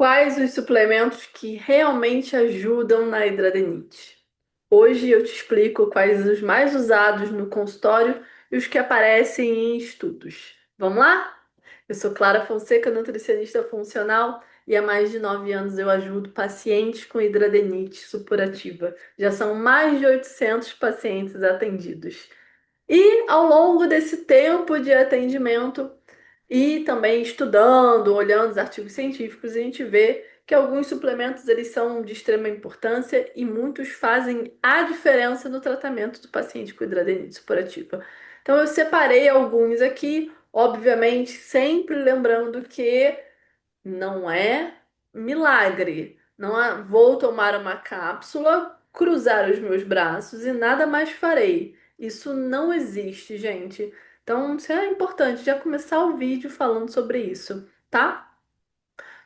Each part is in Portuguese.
Quais os suplementos que realmente ajudam na hidradenite? Hoje eu te explico quais os mais usados no consultório e os que aparecem em estudos. Vamos lá? Eu sou Clara Fonseca, nutricionista funcional, e há mais de 9 anos eu ajudo pacientes com hidradenite supurativa. Já são mais de 800 pacientes atendidos. E ao longo desse tempo de atendimento, e também estudando, olhando os artigos científicos, a gente vê que alguns suplementos eles são de extrema importância e muitos fazem a diferença no tratamento do paciente com hidradenite supurativa. Então eu separei alguns aqui, obviamente, sempre lembrando que não é milagre. Não é, vou tomar uma cápsula, cruzar os meus braços e nada mais farei. Isso não existe, gente. Então, isso é importante já começar o vídeo falando sobre isso, tá?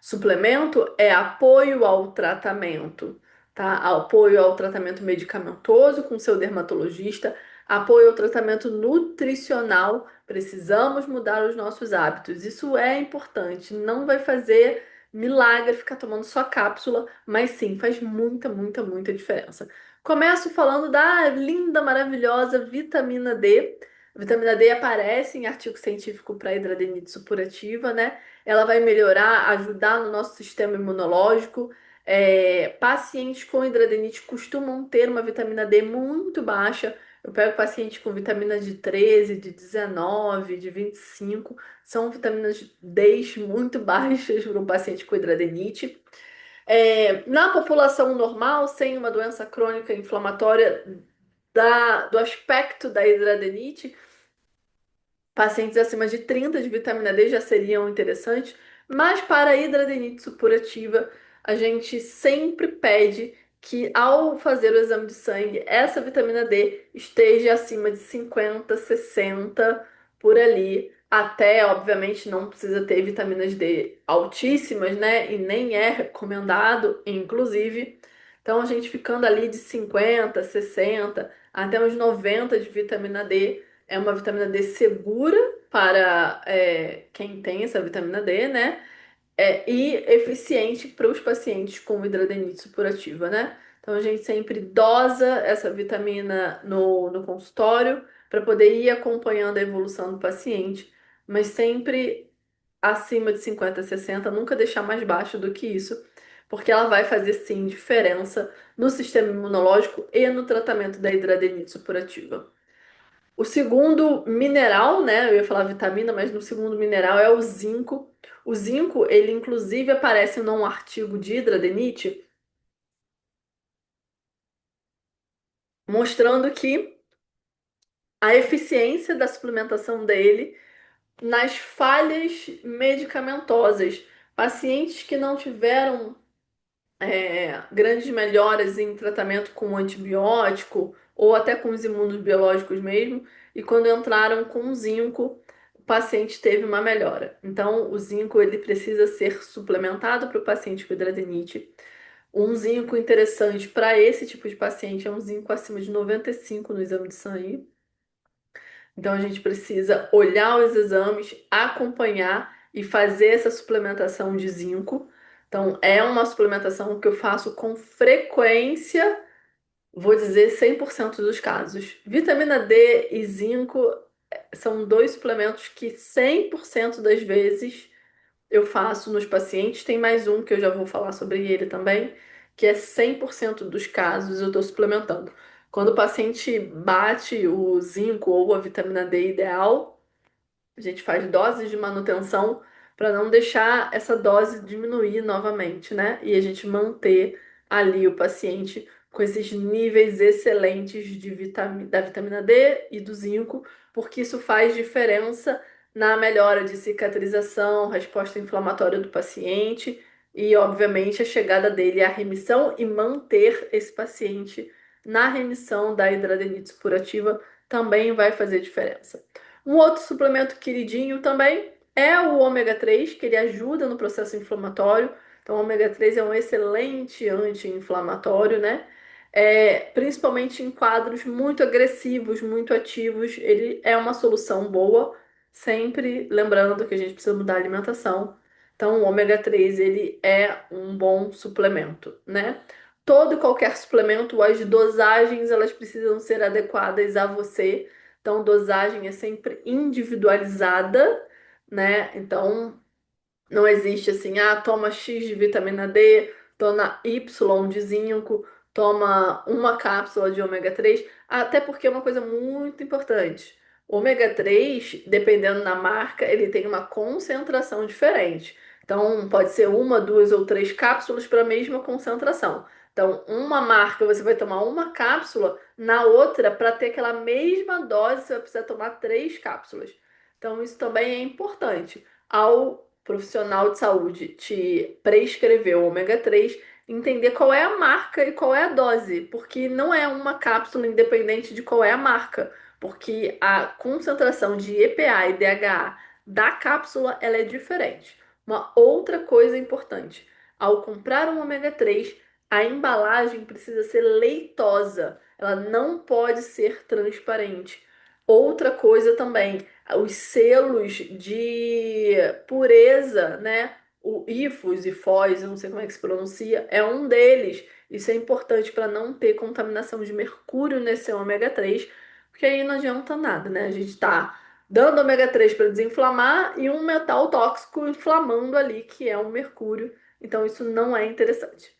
Suplemento é apoio ao tratamento, tá? Apoio ao tratamento medicamentoso com seu dermatologista, apoio ao tratamento nutricional. Precisamos mudar os nossos hábitos. Isso é importante. Não vai fazer milagre ficar tomando só cápsula, mas sim, faz muita, muita, muita diferença. Começo falando da linda, maravilhosa vitamina D. A vitamina D aparece em artigo científico para hidradenite supurativa, né? Ela vai melhorar, ajudar no nosso sistema imunológico. Pacientes com hidradenite costumam ter uma vitamina D muito baixa. Eu pego pacientes com vitaminas de 13, de 19, de 25. São vitaminas D muito baixas para um paciente com hidradenite. Na população normal, sem uma doença crônica inflamatória do aspecto da hidradenite, pacientes acima de 30 de vitamina D já seriam interessantes, mas para a hidradenite supurativa, a gente sempre pede que ao fazer o exame de sangue, essa vitamina D esteja acima de 50, 60 por ali. Até, obviamente, não precisa ter vitaminas D altíssimas, né? E nem é recomendado, inclusive. Então, a gente ficando ali de 50, 60, até uns 90 de vitamina D é uma vitamina D segura para quem tem essa vitamina D, né? E eficiente para os pacientes com hidradenites supurativa, né? Então a gente sempre dosa essa vitamina no consultório para poder ir acompanhando a evolução do paciente, mas sempre acima de 50, 60, nunca deixar mais baixo do que isso, porque ela vai fazer sim diferença no sistema imunológico e no tratamento da hidradenites supurativa. O segundo mineral, né? Eu ia falar vitamina, mas no segundo mineral é o zinco. O zinco, ele inclusive aparece num artigo de hidradenite, mostrando que a eficiência da suplementação dele nas falhas medicamentosas. Pacientes que não tiveram grandes melhoras em tratamento com antibiótico ou até com os imunobiológicos mesmo, e quando entraram com zinco, o paciente teve uma melhora. Então, o zinco ele precisa ser suplementado para o paciente com hidradeniite. Um zinco interessante para esse tipo de paciente é um zinco acima de 95 no exame de sangue. Então a gente precisa olhar os exames, acompanhar e fazer essa suplementação de zinco. Então é uma suplementação que eu faço com frequência, vou dizer 100% dos casos. Vitamina D e zinco são dois suplementos que 100% das vezes eu faço nos pacientes. Tem mais um que eu já vou falar sobre ele também, que é 100% dos casos eu estou suplementando. Quando o paciente bate o zinco ou a vitamina D ideal, a gente faz doses de manutenção para não deixar essa dose diminuir novamente, né? E a gente manter ali o paciente com esses níveis excelentes da vitamina D e do zinco, porque isso faz diferença na melhora de cicatrização, resposta inflamatória do paciente e, obviamente, a chegada dele à remissão e manter esse paciente na remissão da hidradenite supurativa também vai fazer diferença. Um outro suplemento queridinho também é o ômega 3, que ele ajuda no processo inflamatório. Então, o ômega 3 é um excelente anti-inflamatório, né? Principalmente em quadros muito agressivos, muito ativos, ele é uma solução boa, sempre lembrando que a gente precisa mudar a alimentação. Então, o ômega 3 ele é um bom suplemento, né? Todo e qualquer suplemento, as dosagens elas precisam ser adequadas a você. Então, dosagem é sempre individualizada, né? Então, não existe assim, ah, toma X de vitamina D, toma Y de zinco, toma uma cápsula de ômega 3, até porque é uma coisa muito importante. O ômega 3, dependendo da marca, ele tem uma concentração diferente. Então, pode ser uma, duas ou três cápsulas para a mesma concentração. Então, uma marca você vai tomar uma cápsula, na outra, para ter aquela mesma dose, você vai precisar tomar três cápsulas. Então, isso também é importante. Ao profissional de saúde te prescrever o ômega 3, entender qual é a marca e qual é a dose, porque não é uma cápsula independente de qual é a marca, porque a concentração de EPA e DHA da cápsula ela é diferente. Uma outra coisa importante, ao comprar um ômega 3, a embalagem precisa ser leitosa, ela não pode ser transparente. Outra coisa também, os selos de pureza, né? O IFOS e FOS, eu não sei como é que se pronuncia, é um deles. Isso é importante para não ter contaminação de mercúrio nesse ômega 3, porque aí não adianta nada, né? A gente está dando ômega 3 para desinflamar e um metal tóxico inflamando ali, que é o mercúrio. Então, isso não é interessante.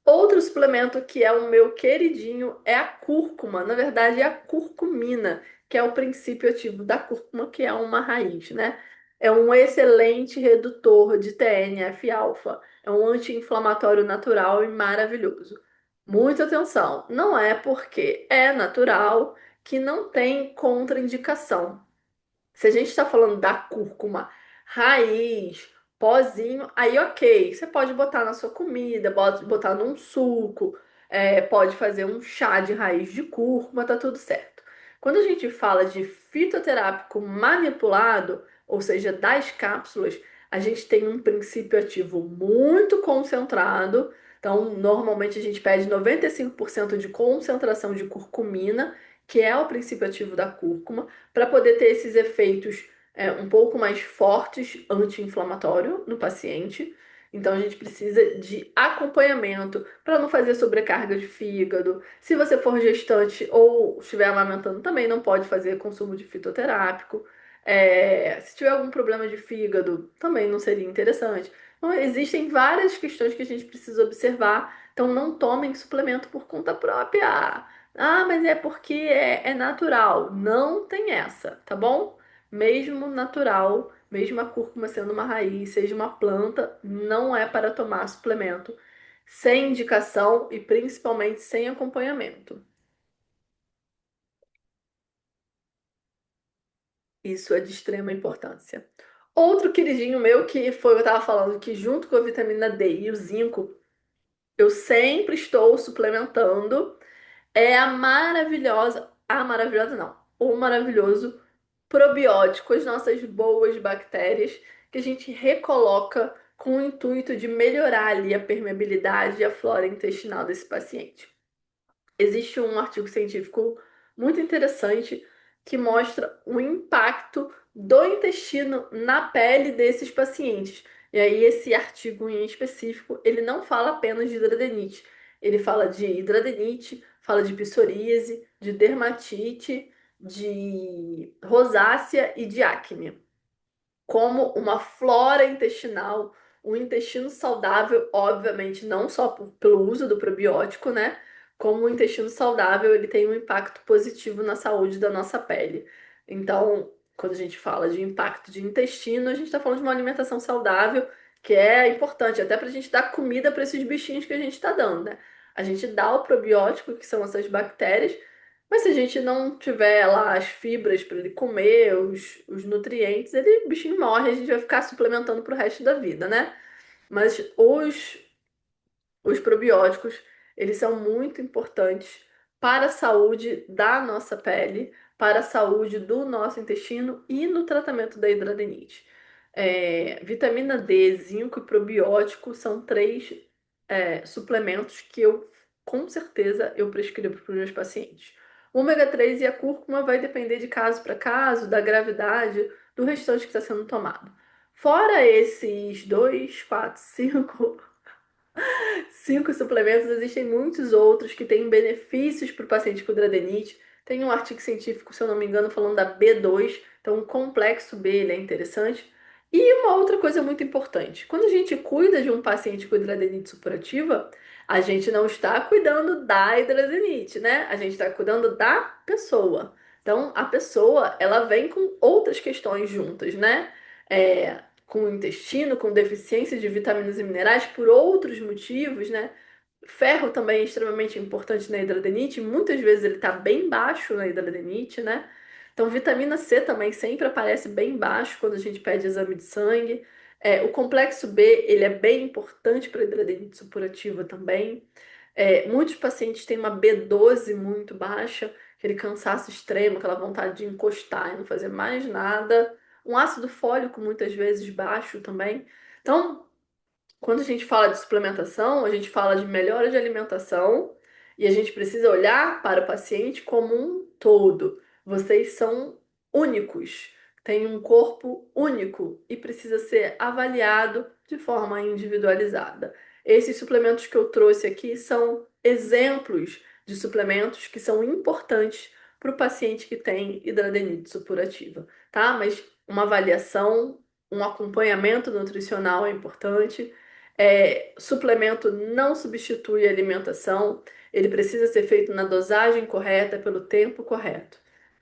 Outro suplemento que é o meu queridinho é a cúrcuma. Na verdade, é a curcumina, que é o princípio ativo da cúrcuma, que é uma raiz, né? É um excelente redutor de TNF-alfa. É um anti-inflamatório natural e maravilhoso. Muita atenção, não é porque é natural que não tem contraindicação. Se a gente está falando da cúrcuma raiz, pozinho, aí ok, você pode botar na sua comida, pode botar num suco, pode fazer um chá de raiz de cúrcuma, tá tudo certo. Quando a gente fala de fitoterápico manipulado, ou seja, das cápsulas, a gente tem um princípio ativo muito concentrado. Então, normalmente a gente pede 95% de concentração de curcumina, que é o princípio ativo da cúrcuma para poder ter esses efeitos um pouco mais fortes anti-inflamatório no paciente. Então a gente precisa de acompanhamento para não fazer sobrecarga de fígado. Se você for gestante ou estiver amamentando, também não pode fazer consumo de fitoterápico. Se tiver algum problema de fígado, também não seria interessante. Então, existem várias questões que a gente precisa observar. Então, não tomem suplemento por conta própria. Ah, mas é porque é natural. Não tem essa, tá bom? Mesmo natural, mesmo a cúrcuma sendo uma raiz, seja uma planta, não é para tomar suplemento sem indicação e principalmente sem acompanhamento. Isso é de extrema importância. Outro queridinho meu que foi, eu estava falando que junto com a vitamina D e o zinco, eu sempre estou suplementando. É a maravilhosa não, o maravilhoso probiótico, as nossas boas bactérias que a gente recoloca com o intuito de melhorar ali a permeabilidade e a flora intestinal desse paciente. Existe um artigo científico muito interessante que mostra o impacto do intestino na pele desses pacientes. E aí, esse artigo em específico, ele não fala apenas de hidradenite. Ele fala de hidradenite, fala de psoríase, de dermatite, de rosácea e de acne como uma flora intestinal, um intestino saudável, obviamente, não só pelo uso do probiótico, né? Como o intestino saudável, ele tem um impacto positivo na saúde da nossa pele. Então, quando a gente fala de impacto de intestino, a gente está falando de uma alimentação saudável, que é importante, até para a gente dar comida para esses bichinhos que a gente está dando, né? A gente dá o probiótico, que são essas bactérias, mas se a gente não tiver lá as fibras para ele comer, os nutrientes, ele, o bichinho morre, a gente vai ficar suplementando pro resto da vida, né? Mas os probióticos, eles são muito importantes para a saúde da nossa pele, para a saúde do nosso intestino e no tratamento da hidradenite. Vitamina D, zinco e probiótico são três suplementos que eu, com certeza, eu prescrevo para os meus pacientes. O ômega 3 e a cúrcuma vai depender de caso para caso, da gravidade, do restante que está sendo tomado. Fora esses dois, quatro, cinco suplementos, existem muitos outros que têm benefícios para o paciente com hidradeniite. Tem um artigo científico, se eu não me engano, falando da B2, então o complexo B ele é interessante. E uma outra coisa muito importante, quando a gente cuida de um paciente com hidradeniite supurativa, a gente não está cuidando da hidradeniite, né? A gente está cuidando da pessoa. Então, a pessoa, ela vem com outras questões juntas, né? Com o intestino, com deficiência de vitaminas e minerais por outros motivos, né? Ferro também é extremamente importante na hidradenite, muitas vezes ele está bem baixo na hidradenite, né? Então, vitamina C também sempre aparece bem baixo quando a gente pede exame de sangue. O complexo B, ele é bem importante para a hidradenite supurativa também. Muitos pacientes têm uma B12 muito baixa, aquele cansaço extremo, aquela vontade de encostar e não fazer mais nada. Um ácido fólico muitas vezes baixo também. Então, quando a gente fala de suplementação, a gente fala de melhora de alimentação e a gente precisa olhar para o paciente como um todo. Vocês são únicos, têm um corpo único e precisa ser avaliado de forma individualizada. Esses suplementos que eu trouxe aqui são exemplos de suplementos que são importantes para o paciente que tem hidradenite supurativa, tá? Mas uma avaliação, um acompanhamento nutricional é importante. Suplemento não substitui a alimentação, ele precisa ser feito na dosagem correta, pelo tempo correto,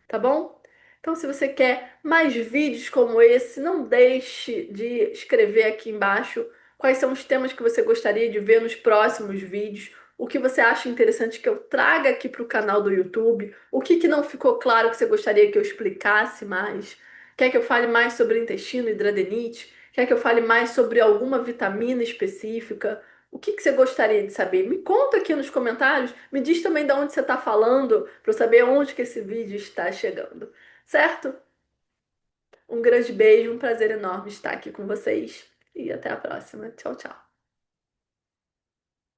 tá bom? Então, se você quer mais vídeos como esse, não deixe de escrever aqui embaixo quais são os temas que você gostaria de ver nos próximos vídeos, o que você acha interessante que eu traga aqui para o canal do YouTube, o que não ficou claro que você gostaria que eu explicasse mais, quer que eu fale mais sobre intestino, hidradenites. Quer que eu fale mais sobre alguma vitamina específica? O que você gostaria de saber? Me conta aqui nos comentários. Me diz também de onde você está falando, para eu saber onde que esse vídeo está chegando. Certo? Um grande beijo, um prazer enorme estar aqui com vocês. E até a próxima. Tchau, tchau.